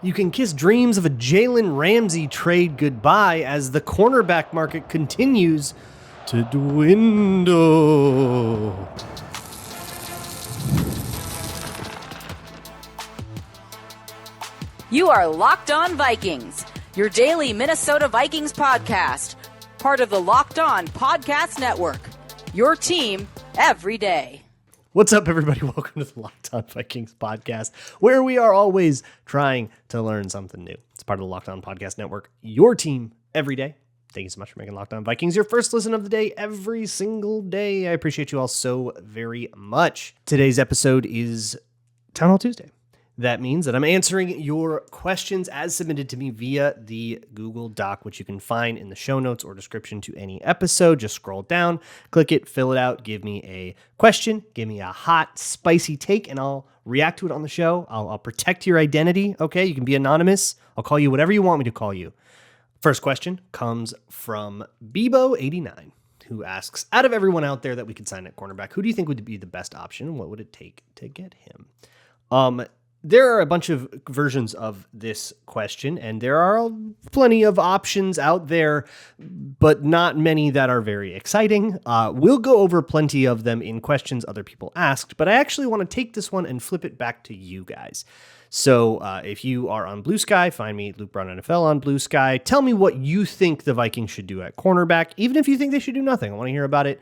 You can kiss dreams of a Jalen Ramsey trade goodbye as the cornerback market continues to dwindle. You are Locked On Vikings, your daily Minnesota Vikings podcast, part of the Locked On Podcast Network, your team every day. What's up, everybody? Welcome to the Locked On Vikings podcast, where we are always trying to learn something new. It's part of the Locked On Podcast Network, your team every day. Thank you so much for making Locked On Vikings your first listen of the day every single day. I appreciate you all so very much. Today's episode is Town Hall Tuesday. That means that I'm answering your questions as submitted to me via the Google Doc, which you can find in the show notes or description to any episode. Just scroll down, click it, fill it out, give me a question, give me a hot, spicy take, and I'll react to it on the show. I'll protect your identity, okay? You can be anonymous. I'll call you whatever you want me to call you. First question comes from Bebo89, who asks, out of everyone out there that we could sign at cornerback, who do you think would be the best option, and what would it take to get him? There are a bunch of versions of this question, and there are plenty of options out there, but not many that are very exciting. We'll go over plenty of them in questions other people asked, but I actually want to take this one and flip it back to you guys. So if you are on Blue Sky, find me, Luke Brown NFL on Blue Sky. Tell me what you think the Vikings should do at cornerback, even if you think they should do nothing. I want to hear about it.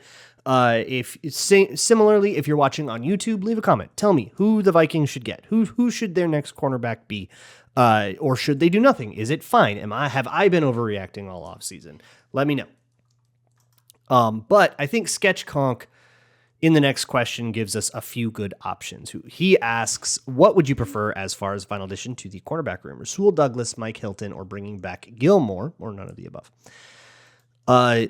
Similarly, if you're watching on YouTube, leave a comment. Tell me who the Vikings should get. Who should their next cornerback be? Or should they do nothing? Is it fine? Have I been overreacting all offseason? Let me know. But I think Sketch Conk in the next question gives us a few good options. He asks, what would you prefer as far as final addition to the cornerback room? Rasul Douglas, Mike Hilton, or bringing back Gilmore, or none of the above?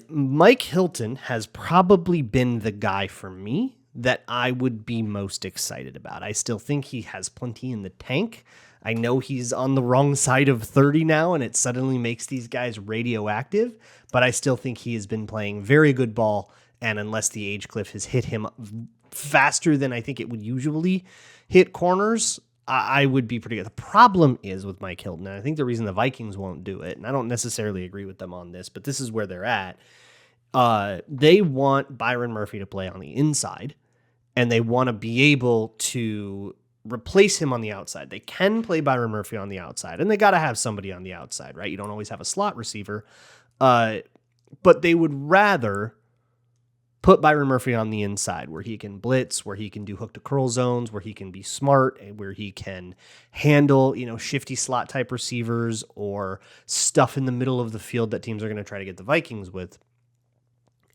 Mike Hilton has probably been the guy for me that I would be most excited about. I still think he has plenty in the tank. I know he's on the wrong side of 30 now, and it suddenly makes these guys radioactive, but I still think he has been playing very good ball, and unless the age cliff has hit him faster than I think it would usually hit corners, I would be pretty good. The problem is with Mike Hilton, and I think the reason the Vikings won't do it, and I don't necessarily agree with them on this, but this is where they're at. They want Byron Murphy to play on the inside, and they want to be able to replace him on the outside. They can play Byron Murphy on the outside, and they got to have somebody on the outside, right? You don't always have a slot receiver, but they would rather put Byron Murphy on the inside where he can blitz, where he can do hook to curl zones, where he can be smart, and where he can handle, shifty slot type receivers or stuff in the middle of the field that teams are going to try to get the Vikings with.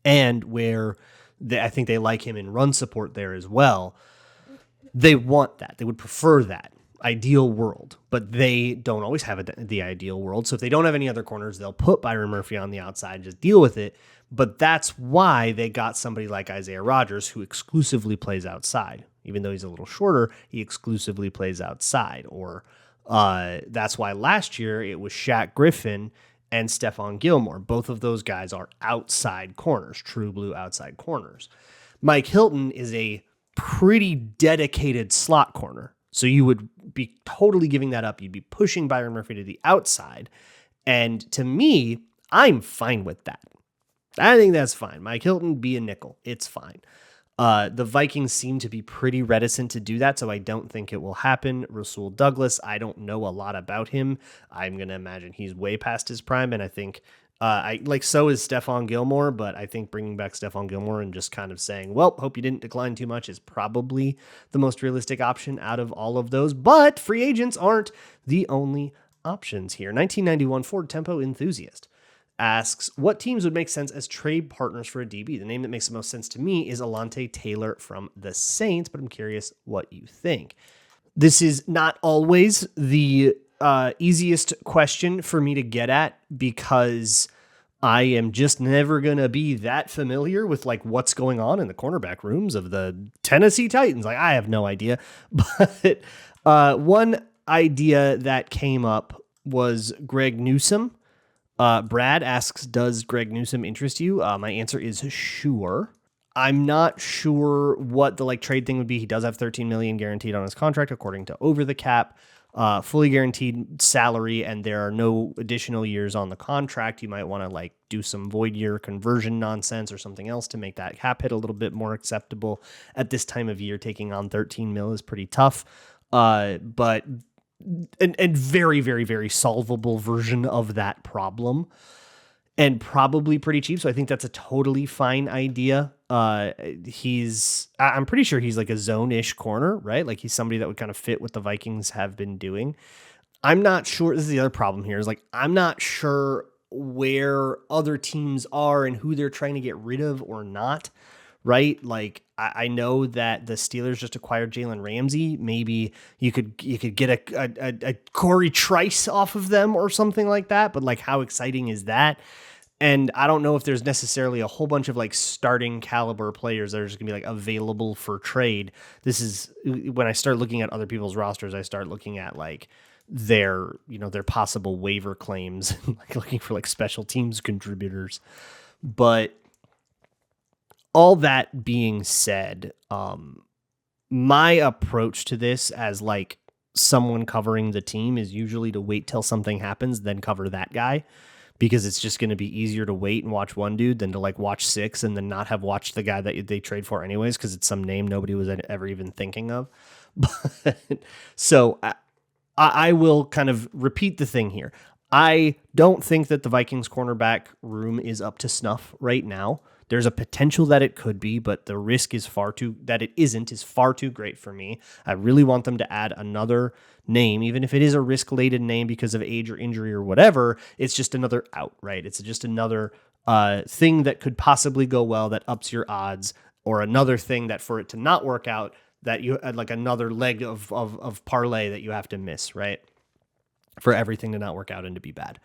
And where I think they like him in run support there as well. They want that. They would prefer that ideal world, but they don't always have the ideal world. So if they don't have any other corners, they'll put Byron Murphy on the outside, just deal with it. But that's why they got somebody like Isaiah Rodgers, who exclusively plays outside. Even though he's a little shorter, he exclusively plays outside. Or that's why last year it was Shaq Griffin and Stephon Gilmore. Both of those guys are outside corners, true blue outside corners. Mike Hilton is a pretty dedicated slot corner. So you would be totally giving that up. You'd be pushing Byron Murphy to the outside. And to me, I'm fine with that. I think that's fine. Mike Hilton, be a nickel. It's fine. The Vikings seem to be pretty reticent to do that, so I don't think it will happen. Rasul Douglas, I don't know a lot about him. I'm going to imagine he's way past his prime, and I think so is Stephon Gilmore, but I think bringing back Stephon Gilmore and just kind of saying, well, hope you didn't decline too much is probably the most realistic option out of all of those. But free agents aren't the only options here. 1991 Ford Tempo Enthusiast asks, what teams would make sense as trade partners for a DB? The name that makes the most sense to me is Alontae Taylor from the Saints, but I'm curious what you think. This is not always the easiest question for me to get at because I am just never going to be that familiar with what's going on in the cornerback rooms of the Tennessee Titans. I have no idea. But one idea that came up was Greg Newsome. Brad asks, does Greg Newsome interest you? My answer is sure. I'm not sure what the trade thing would be. He does have $13 million guaranteed on his contract, according to Over the Cap. fully guaranteed salary, and there are no additional years on the contract. You might want to like do some void year conversion nonsense or something else to make that cap hit a little bit more acceptable. At this time of year, taking on 13 mil is pretty tough, but and very, very, very solvable version of that problem. And probably pretty cheap. So I think that's a totally fine idea. I'm pretty sure he's like a zone-ish corner, right? Like he's somebody that would kind of fit what the Vikings have been doing. I'm not sure. This is the other problem here is like, I'm not sure where other teams are and who they're trying to get rid of or not, right? Like I know that the Steelers just acquired Jalen Ramsey. Maybe you could get a Corey Trice off of them or something like that. But like, how exciting is that? And I don't know if there's necessarily a whole bunch of like starting caliber players that are just gonna be like available for trade. This is when I start looking at other people's rosters, I start looking at like their possible waiver claims, like looking for like special teams contributors. But all that being said, my approach to this as like someone covering the team is usually to wait till something happens, then cover that guy, because it's just going to be easier to wait and watch one dude than to like watch six and then not have watched the guy that they trade for anyways, because it's some name nobody was ever even thinking of. But so I will kind of repeat the thing here. I don't think that the Vikings cornerback room is up to snuff right now. There's a potential that it could be, but the risk is far too great for me. I really want them to add another name, even if it is a risk-laden name because of age or injury or whatever. It's just another out, right? It's just another thing that could possibly go well that ups your odds, or another thing that for it to not work out, that you like another leg of parlay that you have to miss, right? For everything to not work out and to be bad.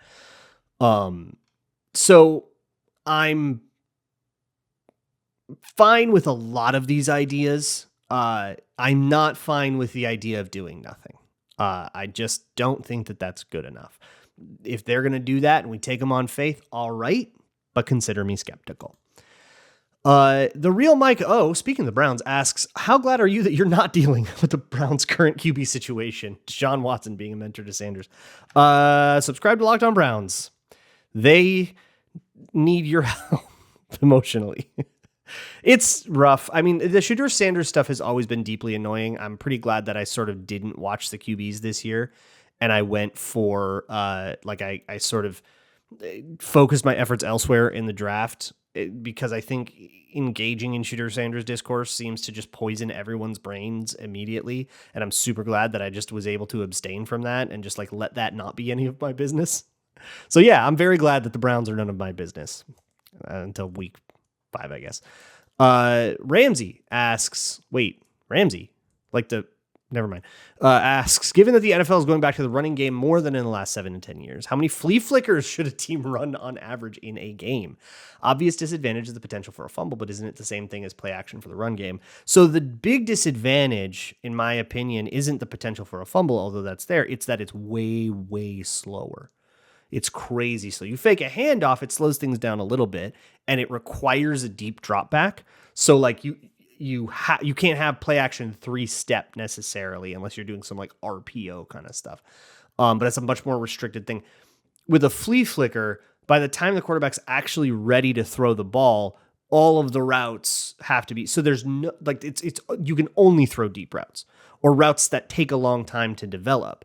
So I'm fine with a lot of these ideas. I'm not fine with the idea of doing nothing. I just don't think that that's good enough. If they're going to do that and we take them on faith, all right, but consider me skeptical. The real Mike O, speaking of the Browns, asks, how glad are you that you're not dealing with the Browns' current QB situation? Deshaun Watson being a mentor to Sanders. Subscribe to Locked On Browns. They need your help emotionally. It's rough. I mean, the Shedeur Sanders stuff has always been deeply annoying. I'm pretty glad that I sort of didn't watch the QBs this year, and I went for I sort of focused my efforts elsewhere in the draft, because I think engaging in Shedeur Sanders discourse seems to just poison everyone's brains immediately, and I'm super glad that I just was able to abstain from that and just like let that not be any of my business. So yeah, I'm very glad that the Browns are none of my business until week 5, I guess. Ramsey asks, asks, given that the NFL is going back to the running game more than in the last 7 to 10 years, how many flea flickers should a team run on average in a game? Obvious disadvantage is the potential for a fumble, but isn't it the same thing as play action for the run game? So the big disadvantage, in my opinion, isn't the potential for a fumble, although that's there. It's that it's way, way slower. It's crazy. So you fake a handoff, it slows things down a little bit, and it requires a deep drop back. So like you can't have play action 3-step necessarily unless you're doing some like RPO kind of stuff. But it's a much more restricted thing. With a flea flicker, by the time the quarterback's actually ready to throw the ball, all of the routes have to be, so there's no, like it's you can only throw deep routes or routes that take a long time to develop.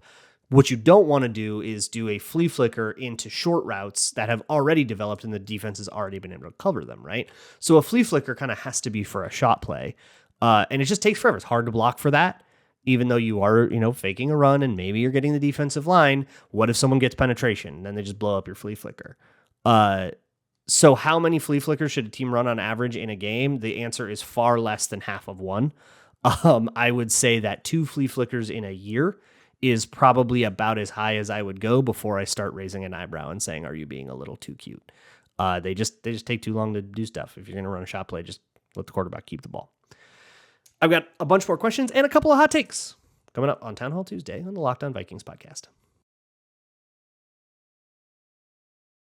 What you don't want to do is do a flea flicker into short routes that have already developed and the defense has already been able to cover them, right? So a flea flicker kind of has to be for a shot play. And it just takes forever. It's hard to block for that, even though you are, faking a run and maybe you're getting the defensive line. What if someone gets penetration? Then they just blow up your flea flicker. So how many flea flickers should a team run on average in a game? The answer is far less than half of one. I would say that 2 flea flickers in a year is probably about as high as I would go before I start raising an eyebrow and saying, are you being a little too cute? They just take too long to do stuff. If you're going to run a shot play, just let the quarterback keep the ball. I've got a bunch more questions and a couple of hot takes coming up on Town Hall Tuesday on the Locked On Vikings podcast.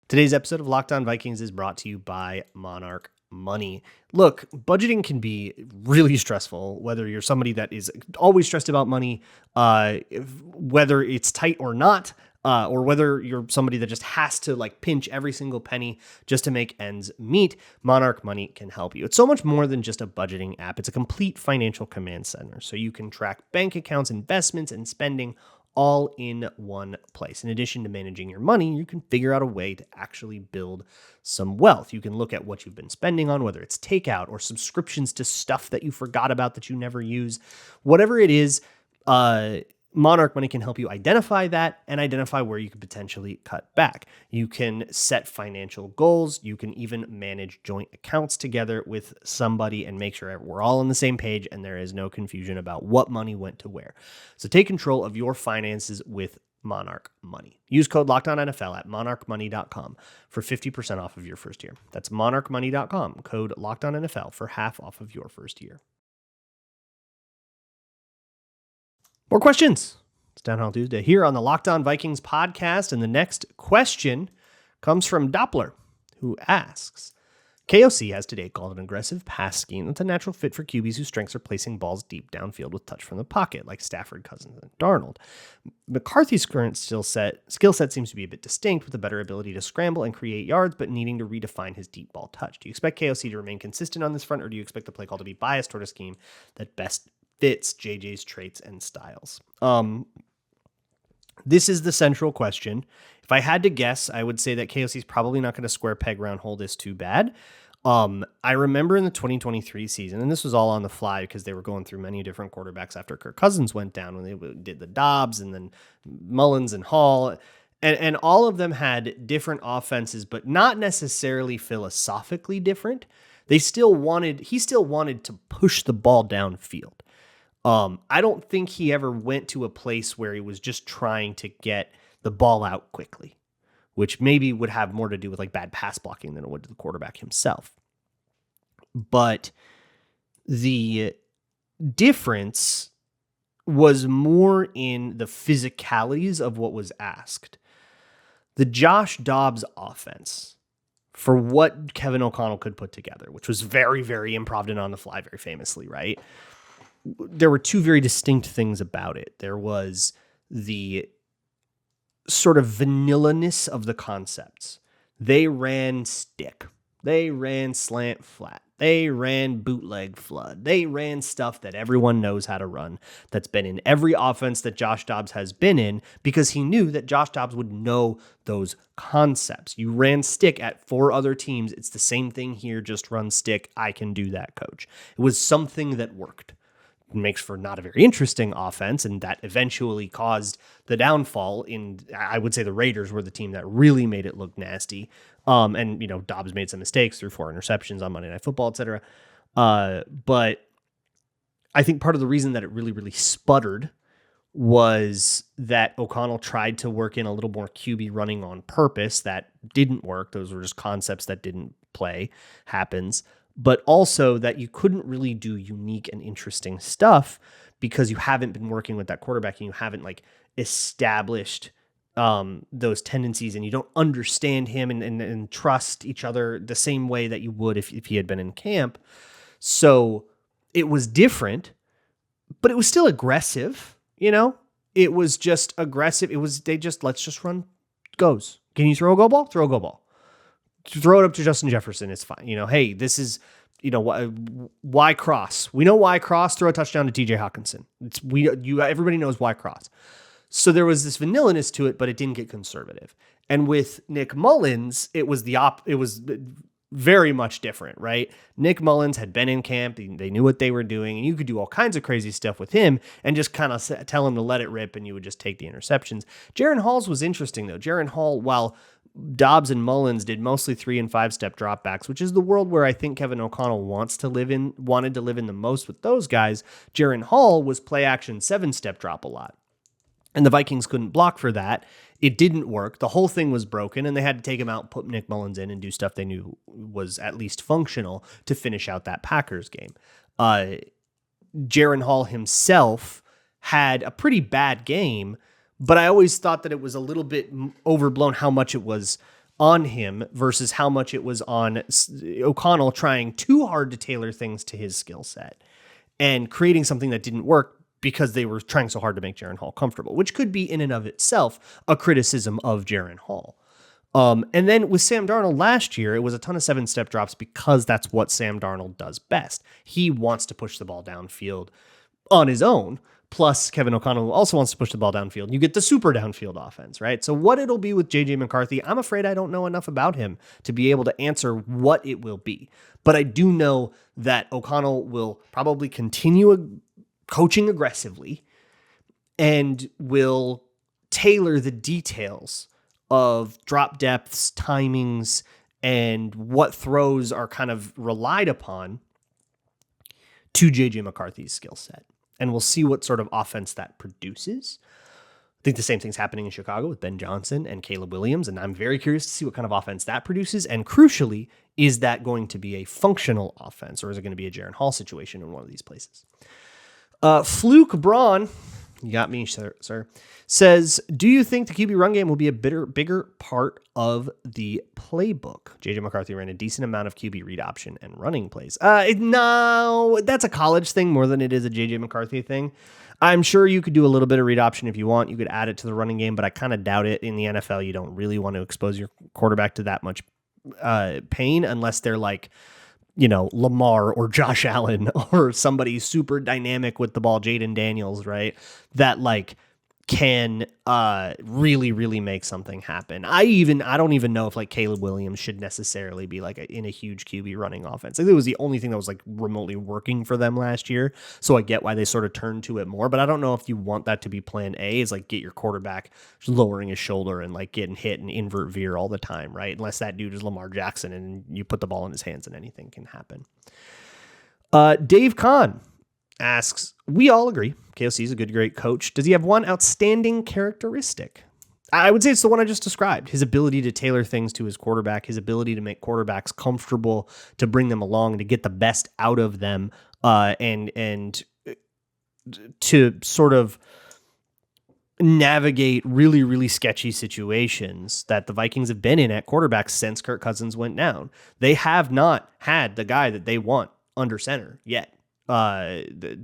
Today's episode of Locked On Vikings is brought to you by Monarch Money. Look, budgeting can be really stressful, whether you're somebody that is always stressed about money, whether it's tight or not, or whether you're somebody that just has to like pinch every single penny just to make ends meet. Monarch Money can help you. It's so much more than just a budgeting app. It's a complete financial command center. So you can track bank accounts, investments, and spending all in one place. In addition to managing your money, you can figure out a way to actually build some wealth. You can look at what you've been spending on, whether it's takeout or subscriptions to stuff that you forgot about that you never use. Whatever it is, Monarch Money can help you identify that and identify where you could potentially cut back. You can set financial goals. You can even manage joint accounts together with somebody and make sure we're all on the same page and there is no confusion about what money went to where. So take control of your finances with Monarch Money. Use code LOCKEDONNFL at monarchmoney.com for 50% off of your first year. That's monarchmoney.com, code LOCKEDONNFL for half off of your first year. More questions. It's Down Hall Tuesday here on the Locked On Vikings podcast. And the next question comes from Doppler, who asks, KOC has today called an aggressive pass scheme that's a natural fit for QBs whose strengths are placing balls deep downfield with touch from the pocket, like Stafford, Cousins, and Darnold. McCarthy's current skill set seems to be a bit distinct, with a better ability to scramble and create yards, but needing to redefine his deep ball touch. Do you expect KOC to remain consistent on this front, or do you expect the play call to be biased toward a scheme that best fits JJ's traits and styles? This is the central question. If I had to guess, I would say that KOC is probably not going to square peg round hole this too bad. I remember in the 2023 season, and this was all on the fly because they were going through many different quarterbacks after Kirk Cousins went down, when they did the Dobbs and then Mullins and Hall, and all of them had different offenses, but not necessarily philosophically different. He still wanted to push the ball downfield. I don't think he ever went to a place where he was just trying to get the ball out quickly, which maybe would have more to do with like bad pass blocking than it would to the quarterback himself. But the difference was more in the physicalities of what was asked. The Josh Dobbs offense, for what Kevin O'Connell could put together, which was very, very improv and on the fly, very famously, right? There were two very distinct things about it. There was the sort of vanilla-ness of the concepts. They ran stick. They ran slant flat. They ran bootleg flood. They ran stuff that everyone knows how to run, that's been in every offense that Josh Dobbs has been in, because he knew that Josh Dobbs would know those concepts. You ran stick at 4 other teams. It's the same thing here, just run stick. I can do that, coach. It was something that worked. Makes for not a very interesting offense, and that eventually caused the downfall in, I would say, the Raiders were the team that really made it look nasty. And, Dobbs made some mistakes, threw 4 interceptions on Monday Night Football, etc. But I think part of the reason that it really, really sputtered was that O'Connell tried to work in a little more QB running on purpose. That didn't work. Those were just concepts that didn't play. Happens. But also that you couldn't really do unique and interesting stuff because you haven't been working with that quarterback and you haven't like established those tendencies, and you don't understand him and trust each other the same way that you would if he had been in camp. So it was different, but it was still aggressive, It was just aggressive. Let's just run goes. Can you throw a go ball? Throw a go ball. Throw it up to Justin Jefferson. It's fine. Hey, this is, why cross? We know why cross. Throw a touchdown to TJ Hawkinson. Everybody knows why cross. So there was this vanilla-ness to it, but it didn't get conservative. And with Nick Mullins, it was it was very much different, right? Nick Mullins had been in camp. They knew what they were doing, and you could do all kinds of crazy stuff with him and just kind of tell him to let it rip, and you would just take the interceptions. Jaren Hall's was interesting, though. Jaren Hall, while Dobbs and Mullins did mostly 3- and 5-step dropbacks, which is the world where I think Kevin O'Connell wanted to live in the most with those guys. Jaren Hall was play action 7-step drop a lot. And the Vikings couldn't block for that. It didn't work. The whole thing was broken, and they had to take him out, put Nick Mullins in, and do stuff they knew was at least functional to finish out that Packers game. Jaren Hall himself had a pretty bad game, but I always thought that it was a little bit overblown how much it was on him versus how much it was on O'Connell trying too hard to tailor things to his skill set and creating something that didn't work because they were trying so hard to make Jaren Hall comfortable, which could be in and of itself a criticism of Jaren Hall. And then with Sam Darnold last year, it was a ton of 7-step drops because that's what Sam Darnold does best. He wants to push the ball downfield on his own. Plus, Kevin O'Connell also wants to push the ball downfield. You get the super downfield offense, right? So what it'll be with J.J. McCarthy, I'm afraid I don't know enough about him to be able to answer what it will be. But I do know that O'Connell will probably continue coaching aggressively and will tailor the details of drop depths, timings, and what throws are kind of relied upon to J.J. McCarthy's skill set. And we'll see what sort of offense that produces. I think the same thing's happening in Chicago with Ben Johnson and Caleb Williams, and I'm very curious to see what kind of offense that produces. And crucially, is that going to be a functional offense, or is it going to be a Jaren Hall situation in one of these places? Fluke Braun, you got me, sir, says, do you think the QB run game will be a bigger part of the playbook? JJ McCarthy ran a decent amount of QB read option and running plays. No, that's a college thing more than it is a JJ McCarthy thing. I'm sure you could do a little bit of read option if you want. You could add it to the running game, but I kind of doubt it. In the NFL, you don't really want to expose your quarterback to that much pain unless they're like, Lamar or Josh Allen or somebody super dynamic with the ball, Jaden Daniels, right? That can really, really make something happen. I don't even know if Caleb Williams should necessarily be in a huge QB running offense. It was the only thing that was remotely working for them last year. So I get why they sort of turned to it more, but I don't know if you want that to be plan A, is get your quarterback lowering his shoulder and getting hit and invert veer all the time, right? Unless that dude is Lamar Jackson and you put the ball in his hands and anything can happen. Dave Kahn asks, we all agree KOC is a great coach. Does he have one outstanding characteristic? I would say it's the one I just described. His ability to tailor things to his quarterback, his ability to make quarterbacks comfortable, to bring them along, to get the best out of them, and to sort of navigate really, really sketchy situations that the Vikings have been in at quarterback since Kirk Cousins went down. They have not had the guy that they want under center yet.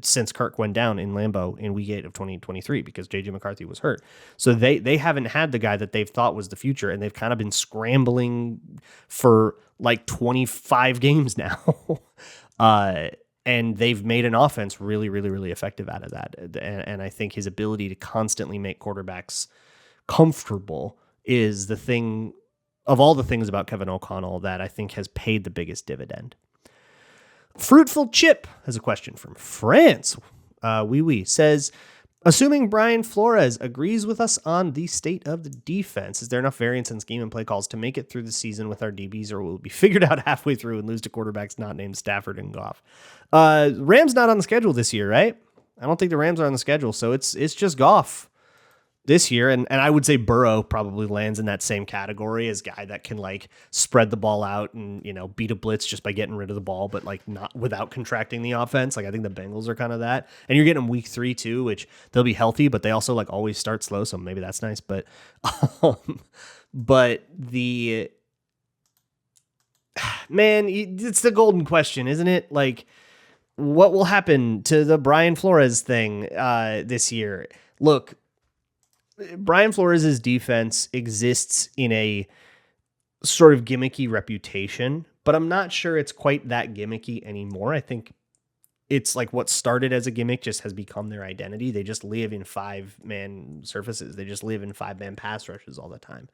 Since Kirk went down in Lambeau in week 8 of 2023 because JJ McCarthy was hurt. So they haven't had the guy that they've thought was the future, and they've kind of been scrambling for 25 games now. And they've made an offense really, really, really effective out of that. And I think his ability to constantly make quarterbacks comfortable is the thing of all the things about Kevin O'Connell that I think has paid the biggest dividend. Fruitful Chip has a question from France. Says, assuming Brian Flores agrees with us on the state of the defense, is there enough variance in scheme and play calls to make it through the season with our DBs, or will it be figured out halfway through and lose to quarterbacks not named Stafford and Goff? Rams not on the schedule this year, right? I don't think the Rams are on the schedule, so it's just Goff this year, and I would say Burrow probably lands in that same category as guy that can spread the ball out and beat a blitz just by getting rid of the ball, but not without contracting the offense. I think the Bengals are kind of that, and you're getting them week 3 too, which they'll be healthy, but they also always start slow, so maybe that's nice. But but the man, it's the golden question, isn't it? What will happen to the Brian Flores thing this year? Look, Brian Flores' defense exists in a sort of gimmicky reputation, but I'm not sure it's quite that gimmicky anymore. I think it's what started as a gimmick just has become their identity. They just live in 5-man surfaces. They just live in 5-man pass rushes all the time.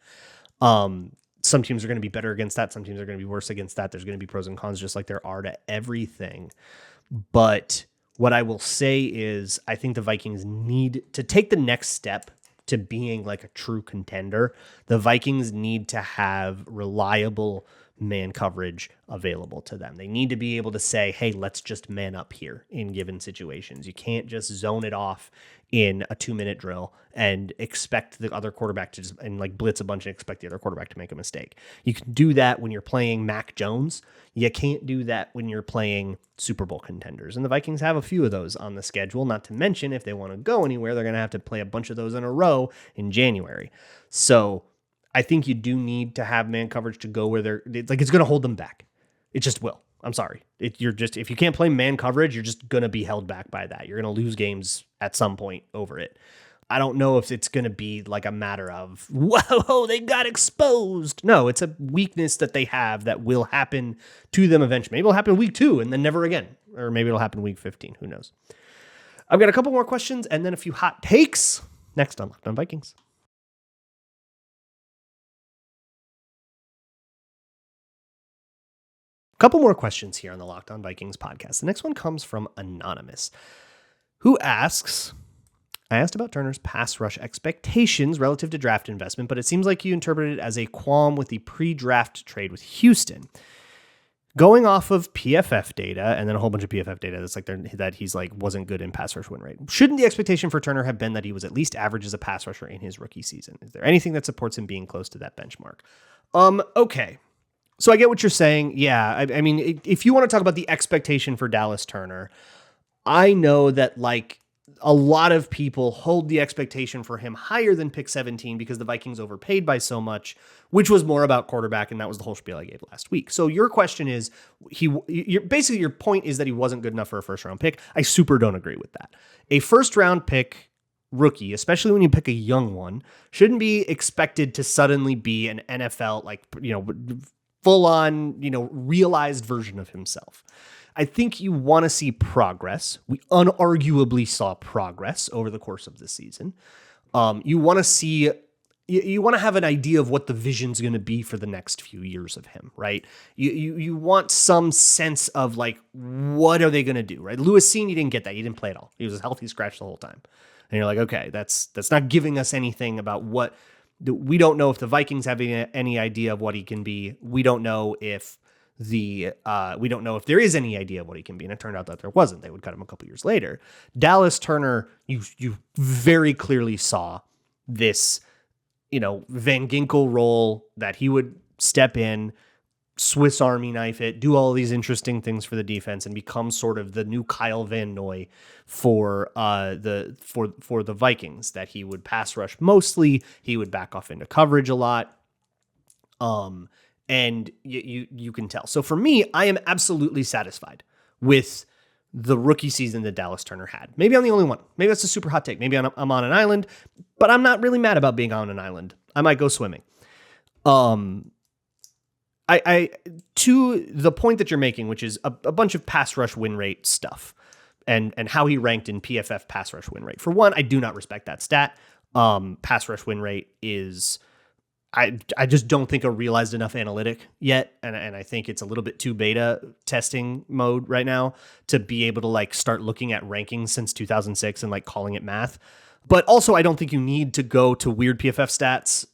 Some teams are going to be better against that. Some teams are going to be worse against that. There's going to be pros and cons just like there are to everything. But what I will say is I think the Vikings need to take the next step to being a true contender. The Vikings need to have reliable man coverage available to them. They need to be able to say, hey, let's just man up here in given situations. You can't just zone it off in a 2-minute drill and expect the other quarterback to just blitz a bunch and expect the other quarterback to make a mistake. You can do that when you're playing Mac Jones. You can't do that when you're playing Super Bowl contenders. And the Vikings have a few of those on the schedule, not to mention if they want to go anywhere, they're going to have to play a bunch of those in a row in January. So I think you do need to have man coverage to go where it's going to hold them back. It just will. I'm sorry. If you can't play man coverage, you're just going to be held back by that. You're going to lose games at some point over it. I don't know if it's going to be like a matter of, whoa, they got exposed. No, it's a weakness that they have that will happen to them eventually. Maybe it'll happen week 2 and then never again. Or maybe it'll happen week 15. Who knows? I've got a couple more questions and then a few hot takes next on Locked On Vikings. Couple more questions here on the Locked On Vikings podcast. The next one comes from Anonymous, who asks, I asked about Turner's pass rush expectations relative to draft investment, but it seems like you interpreted it as a qualm with the pre-draft trade with Houston. Going off of PFF data, and then a whole bunch of PFF data that's like that he's like wasn't good in pass rush win rate. Shouldn't the expectation for Turner have been that he was at least average as a pass rusher in his rookie season? Is there anything that supports him being close to that benchmark? Okay. So I get what you're saying. Yeah, I mean, if you want to talk about the expectation for Dallas Turner, I know that like a lot of people hold the expectation for him higher than pick 17 because the Vikings overpaid by so much, which was more about quarterback, and that was the whole spiel I gave last week. So your question is, basically your point is that he wasn't good enough for a first-round pick. I super don't agree with that. A first-round pick rookie, especially when you pick a young one, shouldn't be expected to suddenly be an NFL, like, full-on, realized version of himself. I think you want to see progress. We unarguably saw progress over the course of the season. You want to see, you want to have an idea of what the vision's going to be for the next few years of him, right? You want some sense of like, what are they going to do, right? Lewis Seen, you didn't get that. He didn't play at all. He was a healthy scratch the whole time. And you're like, okay, that's not giving us anything about what, we don't know if the Vikings have any idea of what he can be. We don't know if we don't know if there is any idea of what he can be. And it turned out that there wasn't. They would cut him a couple years later. Dallas Turner, you very clearly saw this, Van Ginkel role that he would step in, Swiss Army knife it, do all these interesting things for the defense, and become sort of the new Kyle Van Noy for the Vikings. That he would pass rush mostly, he would back off into coverage a lot. And you can tell. So for me, I am absolutely satisfied with the rookie season that Dallas Turner had. Maybe I'm the only one. Maybe that's a super hot take. Maybe I'm on an island, but I'm not really mad about being on an island. I might go swimming. I to the point that you're making, which is a bunch of pass rush win rate stuff and how he ranked in PFF pass rush win rate. For one, I do not respect that stat. Pass rush win rate is, I just don't think a realized enough analytic yet. And I think it's a little bit too beta testing mode right now to be able to like start looking at rankings since 2006 and like calling it math. But also I don't think you need to go to weird PFF stats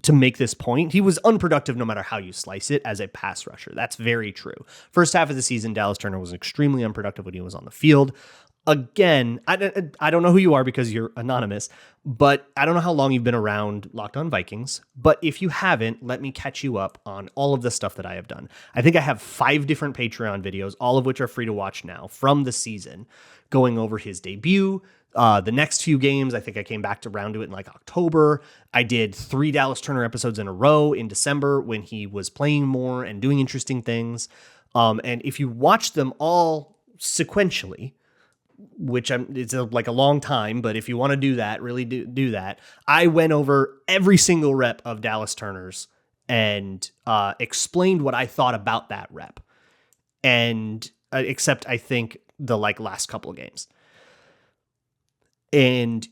to make this point. He was unproductive no matter how you slice it as a pass rusher. That's very true. First half of the season, Dallas Turner was extremely unproductive when he was on the field. Again, I don't know who you are because you're anonymous, but I don't know how long you've been around Locked On Vikings. But if you haven't, let me catch you up on all of the stuff that I have done. I think I have 5 different Patreon videos, all of which are free to watch now from the season, going over his debut, the next few games. I think I came back around to it in like October. I did 3 Dallas Turner episodes in a row in December when he was playing more and doing interesting things. And if you watch them all sequentially, which it's like a long time, but if you want to do that, really do that. I went over every single rep of Dallas Turner's and explained what I thought about that rep. And except I think the like last couple of games. And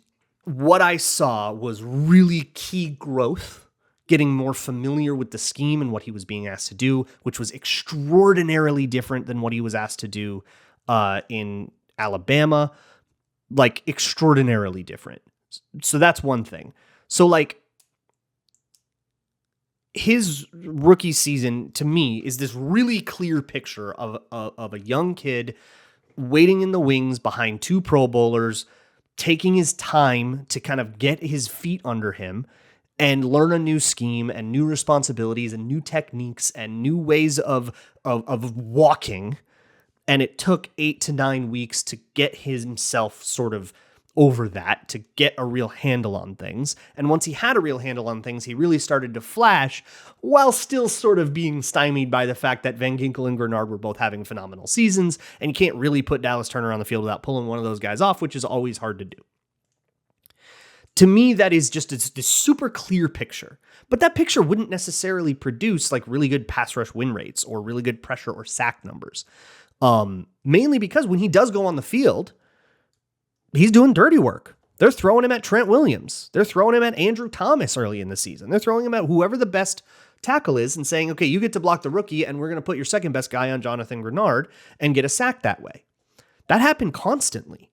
what I saw was really key growth, getting more familiar with the scheme and what he was being asked to do, which was extraordinarily different than what he was asked to do in Alabama, like extraordinarily different. So that's one thing. So like his rookie season to me is this really clear picture of a young kid waiting in the wings behind 2 Pro Bowlers, taking his time to kind of get his feet under him and learn a new scheme and new responsibilities and new techniques and new ways of walking. And it took 8 to 9 weeks to get himself sort of over that to get a real handle on things. And once he had a real handle on things, he really started to flash while still sort of being stymied by the fact that Van Ginkel and Grenard were both having phenomenal seasons. And you can't really put Dallas Turner on the field without pulling one of those guys off, which is always hard to do. To me, that is just this super clear picture. But that picture wouldn't necessarily produce like really good pass rush win rates or really good pressure or sack numbers. Mainly because when he does go on the field, he's doing dirty work. They're throwing him at Trent Williams. They're throwing him at Andrew Thomas early in the season. They're throwing him at whoever the best tackle is and saying, okay, you get to block the rookie and we're going to put your second best guy on Jonathan Grenard and get a sack that way. That happened constantly.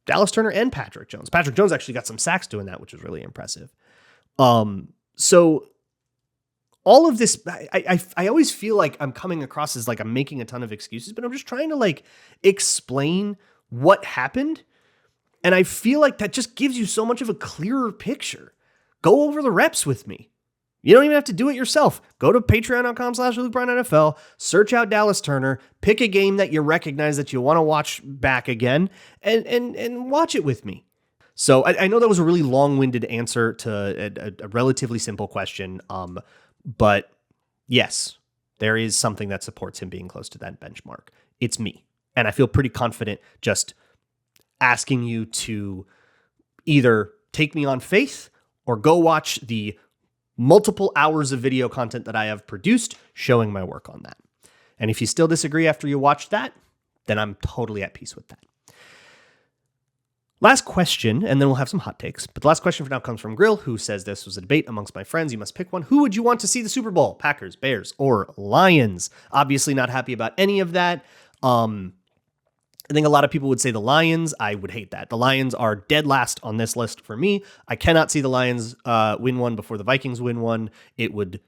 Dallas Turner and Patrick Jones. Patrick Jones actually got some sacks doing that, which was really impressive. So all of this, I always feel like I'm coming across as like I'm making a ton of excuses, but I'm just trying to like explain what happened. And I feel like that just gives you so much of a clearer picture. Go over the reps with me. You don't even have to do it yourself. Go to patreon.com/LukeBryanNFL, search out Dallas Turner, pick a game that you recognize that you want to watch back again, and watch it with me. So I know that was a really long-winded answer to a relatively simple question, but yes, there is something that supports him being close to that benchmark. It's me. And I feel pretty confident just asking you to either take me on faith or go watch the multiple hours of video content that I have produced showing my work on that. And if you still disagree after you watch that, then I'm totally at peace with that. Last question, and then we'll have some hot takes. But the last question for now comes from Grill, who says this was a debate amongst my friends. You must pick one. Who would you want to see the Super Bowl? Packers, Bears, or Lions? Obviously not happy about any of that. I think a lot of people would say the Lions. I would hate that. The Lions are dead last on this list for me. I cannot see the Lions win one before the Vikings win one. It would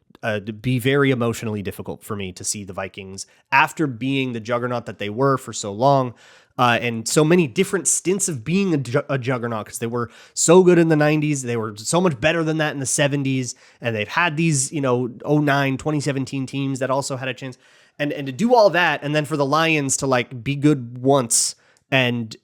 be very emotionally difficult for me to see the Vikings after being the juggernaut that they were for so long. And so many different stints of being a juggernaut, because they were so good in the 90s. They were so much better than that in the 70s. And they've had these, 09, 2017 teams that also had a chance. And to do all that, and then for the Lions to like be good once and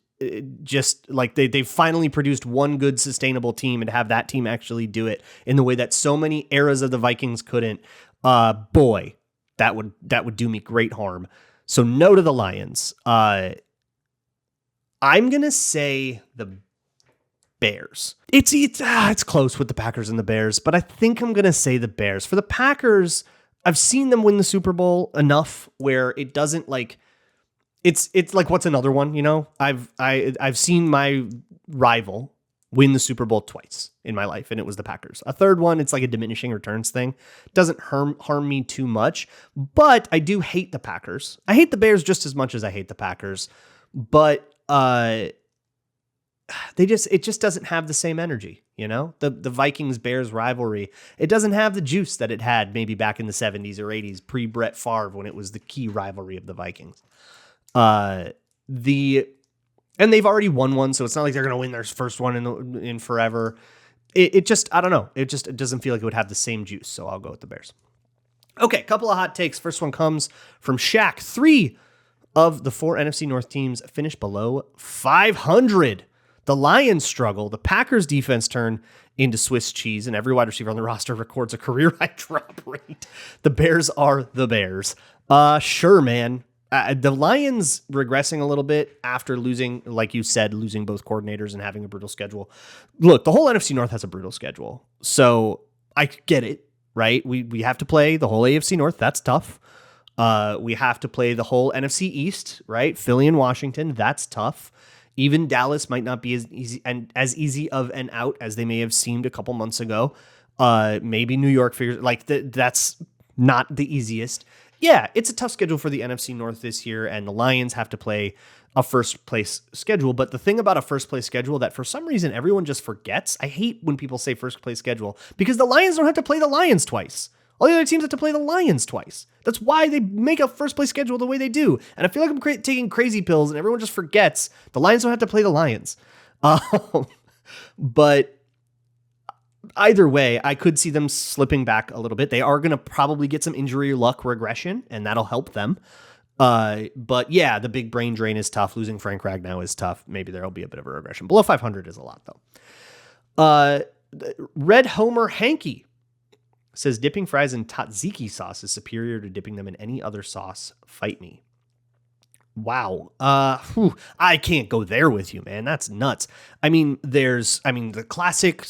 just like they finally produced one good sustainable team, and have that team actually do it in the way that so many eras of the Vikings couldn't, boy, that would do me great harm. So no to the Lions. I'm going to say the Bears. It's close with the Packers and the Bears, but I think I'm going to say the Bears. For the Packers, I've seen them win the Super Bowl enough where it doesn't like it's like, what's another one? I've seen my rival win the Super Bowl twice in my life, and it was the Packers. A third one, it's like a diminishing returns thing. Doesn't harm me too much, but I do hate the Packers. I hate the Bears just as much as I hate the Packers, but it just doesn't have the same energy, the Vikings Bears rivalry. It doesn't have the juice that it had maybe back in the 70s or 80s pre Brett Favre, when it was the key rivalry of the Vikings. And they've already won one, so it's not like they're going to win their first one in forever. It just, I don't know. It doesn't feel like it would have the same juice. So I'll go with the Bears. Okay. Couple of hot takes. First one comes from Shaq. 3 of the 4 NFC North teams finished below 500. The Lions struggle. The Packers defense turn into Swiss cheese, and every wide receiver on the roster records a career-high drop rate. The Bears are the Bears. Sure, man. The Lions regressing a little bit after losing, like you said, losing both coordinators and having a brutal schedule. Look, the whole NFC North has a brutal schedule, so I get it, right? We have to play the whole AFC North. That's tough. We have to play the whole NFC East, right? Philly and Washington. That's tough. Even Dallas might not be as easy of an out as they may have seemed a couple months ago. Maybe New York figures like that's not the easiest. Yeah, it's a tough schedule for the NFC North this year, and the Lions have to play a first place schedule. But the thing about a first place schedule that for some reason everyone just forgets, I hate when people say first place schedule, because the Lions don't have to play the Lions twice. All the other teams have to play the Lions twice. That's why they make a first place schedule the way they do. And I feel like I'm taking crazy pills and everyone just forgets the Lions don't have to play the Lions. But either way, I could see them slipping back a little bit. They are going to probably get some injury luck regression, and that'll help them. But yeah, the big brain drain is tough. Losing Frank Ragnow is tough. Maybe there'll be a bit of a regression. Below 500 is a lot, though. Red Homer Hanky says dipping fries in tzatziki sauce is superior to dipping them in any other sauce. Fight me. Wow. I can't go there with you, man. That's nuts. I mean, the classic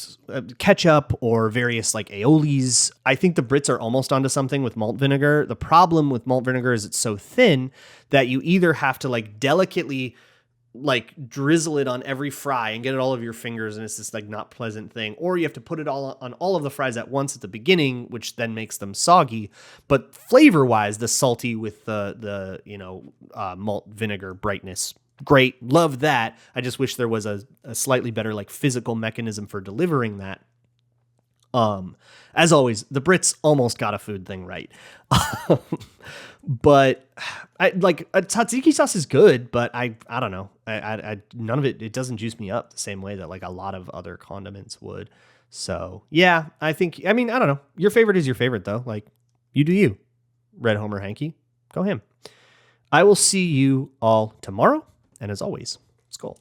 ketchup or various like aiolis. I think the Brits are almost onto something with malt vinegar. The problem with malt vinegar is it's so thin that you either have to like delicately like drizzle it on every fry and get it all over your fingers, and it's this like not pleasant thing, or you have to put it all on all of the fries at once at the beginning, which then makes them soggy. But flavor wise, the salty with the malt vinegar brightness, great, love that. I just wish there was a slightly better like physical mechanism for delivering that. As always, the Brits almost got a food thing right. But I like a tzatziki sauce is good, but I don't know. I none of it doesn't juice me up the same way that like a lot of other condiments would. So yeah, I don't know. Your favorite is your favorite though. Like you do you. Red Homer Hanky. Go him. I will see you all tomorrow. And as always, Skol.